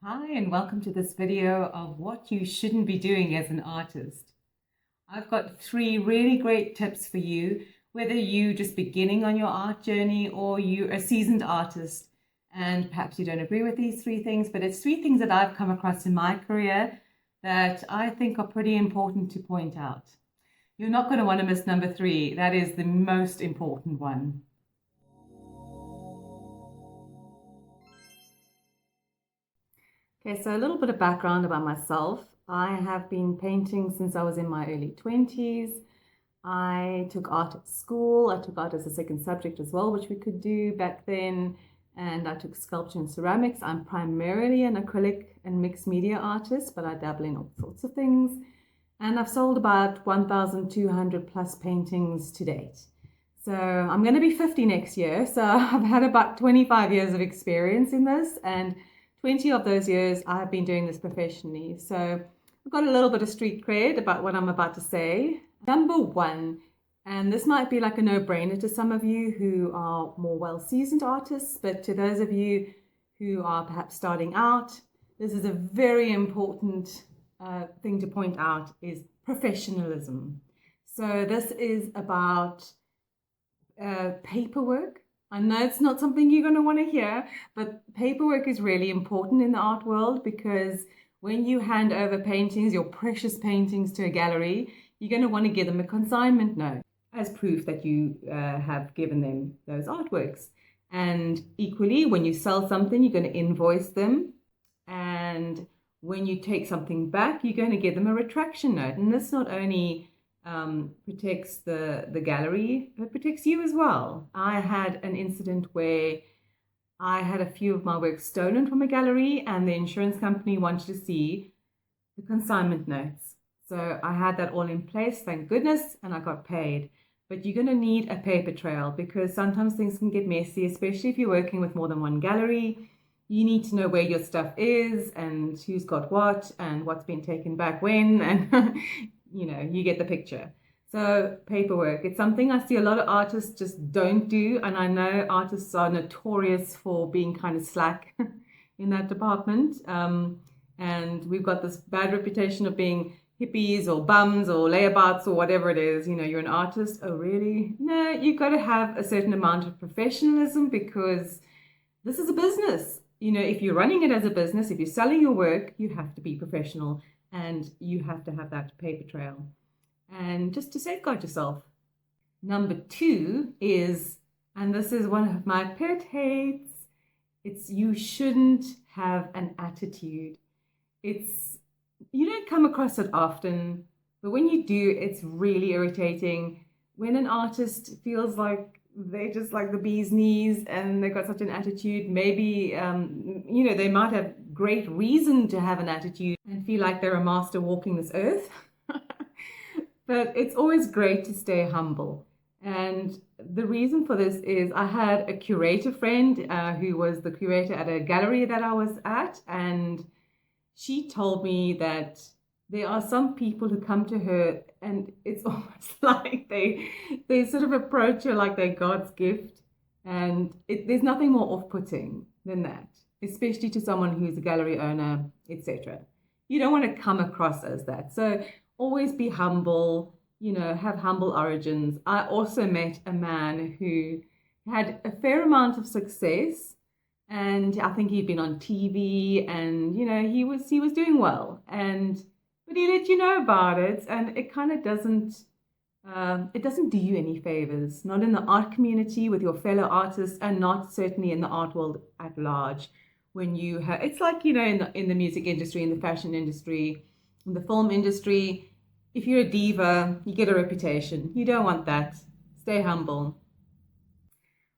Hi, and welcome to this video of what you shouldn't be doing as an artist. I've got 3 really great tips for you, whether you just beginning on your art journey or you're a seasoned artist and perhaps you don't agree with these 3 things, but it's 3 things that I've come across in my career that I think are pretty important to point out. You're not going to want to miss number 3. That is the most important one. Okay, so a little bit of background about myself. I have been painting since I was in my early 20s. I took art at school. I took art as a second subject as well, which we could do back then. And I took sculpture and ceramics. I'm primarily an acrylic and mixed media artist, but I dabble in all sorts of things. And I've sold about 1,200 plus paintings to date. So I'm going to be 50 next year. So I've had about 25 years of experience in this, and 20 of those years I have been doing this professionally. So I've got a little bit of street cred about what I'm about to say. Number 1, and this might be like a no-brainer to some of you who are more well-seasoned artists, but to those of you who are perhaps starting out, this is a very important thing to point out, is professionalism. So this is about paperwork. I know it's not something you're going to want to hear, but paperwork is really important in the art world, because when you hand over paintings, your precious paintings, to a gallery, you're going to want to give them a consignment note as proof that you have given them those artworks. And equally, when you sell something, you're going to invoice them. And when you take something back, you're going to give them a retraction note. And this not only protects the gallery, but protects you as well. I had an incident where I had a few of my work stolen from a gallery, and the insurance company wanted to see the consignment notes. So I had that all in place, thank goodness, and I got paid. But you're going to need a paper trail, because sometimes things can get messy, especially if you're working with more than one gallery. You need to know where your stuff is and who's got what and what's been taken back when, and you get the picture. So paperwork, it's something I see a lot of artists just don't do, and I know artists are notorious for being kind of slack in that department. And we've got this bad reputation of being hippies or bums or layabouts or whatever it is. You're an artist. Oh, really? No, you've got to have a certain amount of professionalism, because this is a business. If you're running it as a business, if you're selling your work, you have to be professional, and you have to have that paper trail. And just to safeguard yourself. Number 2 is, and this is one of my pet hates, it's you shouldn't have an attitude. You don't come across it often, but when you do, it's really irritating. When an artist feels like they're just like the bee's knees and they've got such an attitude, maybe, they might have great reason to have an attitude and feel like they're a master walking this earth. But it's always great to stay humble. And the reason for this is I had a curator friend who was the curator at a gallery that I was at, and she told me that there are some people who come to her and it's almost like they sort of approach her like they're God's gift. And there's nothing more off-putting than that, especially to someone who's a gallery owner, etc. You don't want to come across as that. So always be humble, have humble origins. I also met a man who had a fair amount of success, and I think he'd been on TV, and he was doing well, but he let you know about it, and it kind of doesn't do you any favors, not in the art community with your fellow artists, and not certainly in the art world at large. When you have, it's like, in the music industry, in the fashion industry, in the film industry, if you're a diva, you get a reputation. You don't want that. Stay humble.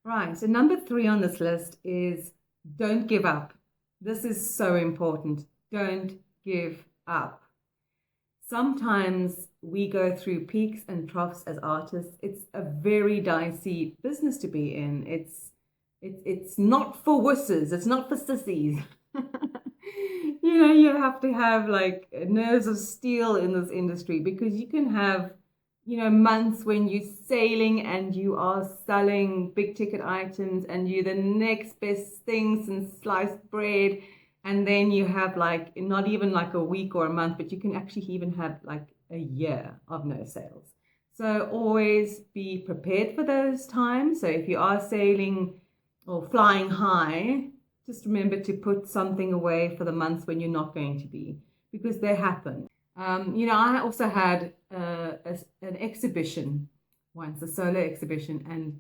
Right, so number 3 on this list is don't give up. This is so important. Don't give up. Sometimes we go through peaks and troughs as artists. It's a very dicey business to be in. It's not for wusses. It's not for sissies. You have to have like nerves of steel in this industry, because you can have, months when you're sailing and you are selling big ticket items and you're the next best thing since sliced bread, And then you have like not even like a week or a month, but you can actually even have like a year of no sales. So always be prepared for those times. So if you are sailing or flying high, just remember to put something away for the months when you're not going to be, because they happen. I also had an exhibition once, a solo exhibition, and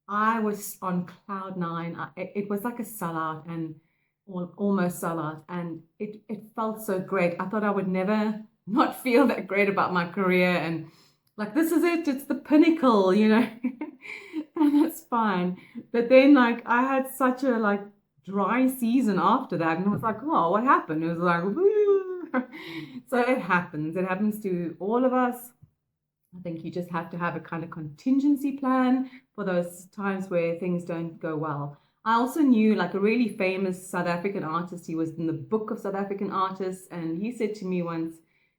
I was on cloud nine. It was like a sellout and almost sellout, and it felt so great. I thought I would never not feel that great about my career, and like this is it. It's the pinnacle, and that's fine. But then like I had such a like dry season after that, and it was like, oh, what happened? It was like, woo. So it happens. It happens to all of us. I think you just have to have a kind of contingency plan for those times where things don't go well. I also knew like a really famous South African artist. He was in the book of South African artists, and he said to me once,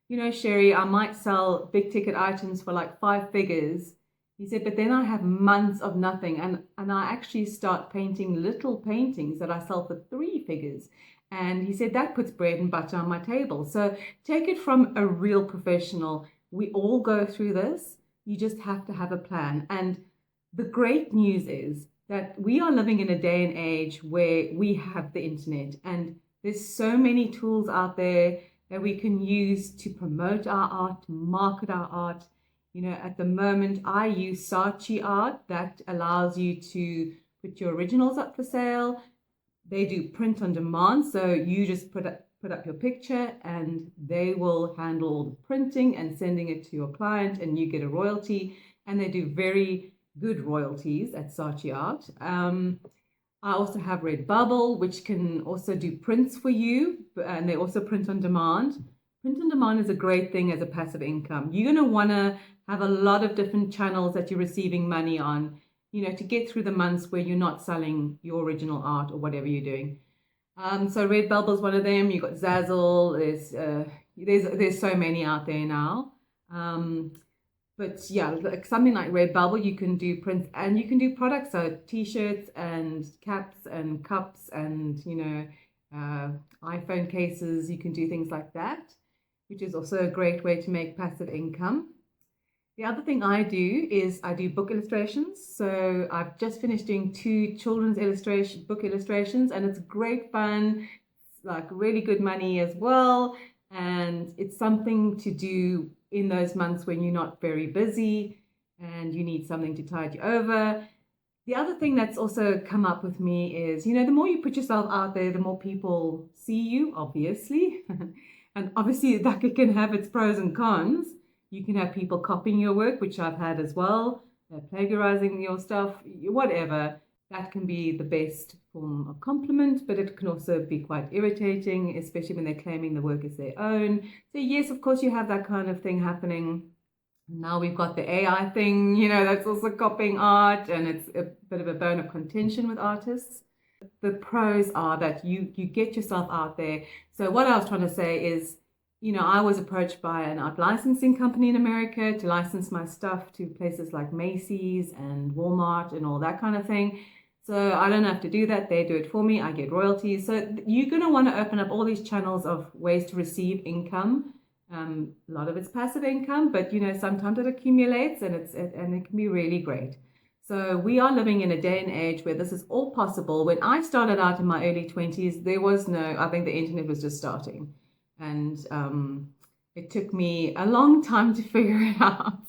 Sherry, I might sell big ticket items for like 5 figures. He said, but then I have months of nothing, and I actually start painting little paintings that I sell for 3 figures. And he said that puts bread and butter on my table. So take it from a real professional. We all go through this. You just have to have a plan. And the great news is that we are living in a day and age where we have the internet, and there's so many tools out there that we can use to promote our art, to market our art. At the moment, I use Saatchi Art that allows you to put your originals up for sale. They do print on demand, so you just put up your picture and they will handle all the printing and sending it to your client, and you get a royalty, and they do very good royalties at Saatchi Art. I also have Redbubble, which can also do prints for you, and they also print on demand. Print on demand is a great thing as a passive income. You're going to want to have a lot of different channels that you're receiving money on, to get through the months where you're not selling your original art or whatever you're doing. So Redbubble is one of them. You've got Zazzle. There's so many out there now. But yeah, like something like Redbubble, you can do prints and you can do products, so t-shirts and caps and cups and iPhone cases. You can do things like that, which is also a great way to make passive income. The other thing I do is I do book illustrations. So I've just finished doing 2 children's book illustrations, and it's great fun. It's like really good money as well. And it's something to do in those months when you're not very busy and you need something to tide you over. The other thing that's also come up with me is, the more you put yourself out there, the more people see you, obviously. And obviously that can have its pros and cons. You can have people copying your work, which I've had as well, plagiarizing your stuff, whatever. That can be the best form of compliment, but it can also be quite irritating, especially when they're claiming the work as their own. So yes, of course, you have that kind of thing happening. Now we've got the AI thing, that's also copying art, and it's a bit of a bone of contention with artists. The pros are that you get yourself out there. So what I was trying to say is, I was approached by an art licensing company in America to license my stuff to places like Macy's and Walmart and all that kind of thing. So I don't have to do that. They do it for me. I get royalties. So you're going to want to open up all these channels of ways to receive income. A lot of it's passive income, but sometimes it accumulates, and it can be really great. So we are living in a day and age where this is all possible. When I started out in my early 20s, I think the internet was just starting. And it took me a long time to figure it out.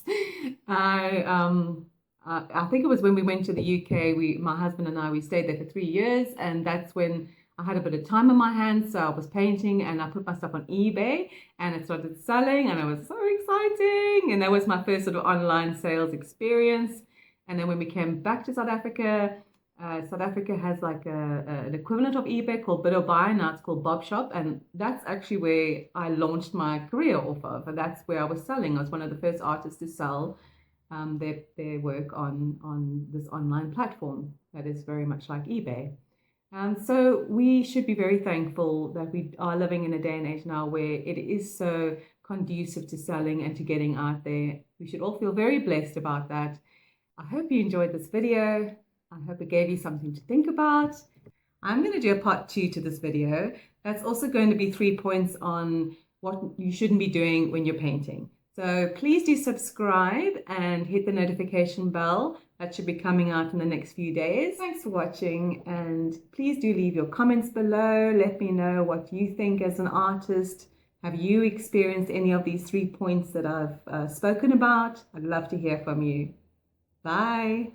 I think it was when we went to the UK, my husband and I, we stayed there for 3 years, and that's when I had a bit of time on my hands, so I was painting and I put my stuff on eBay and it started selling, and it was so exciting. And that was my first sort of online sales experience. And then when we came back to South Africa has like an equivalent of eBay called Bid or Buy. Now it's called Bob Shop, and that's actually where I launched my career off of. And that's where I was selling. I was one of the first artists to sell their work on this online platform that is very much like eBay. So we should be very thankful that we are living in a day and age now where it is so conducive to selling and to getting out there. We should all feel very blessed about that. I hope you enjoyed this video. I hope it gave you something to think about. I'm going to do a part 2 to this video. That's also going to be 3 points on what you shouldn't be doing when you're painting. So please do subscribe and hit the notification bell. That should be coming out in the next few days. Thanks for watching, and please do leave your comments below. Let me know what you think as an artist. Have you experienced any of these 3 points that I've spoken about? I'd love to hear from you. Bye.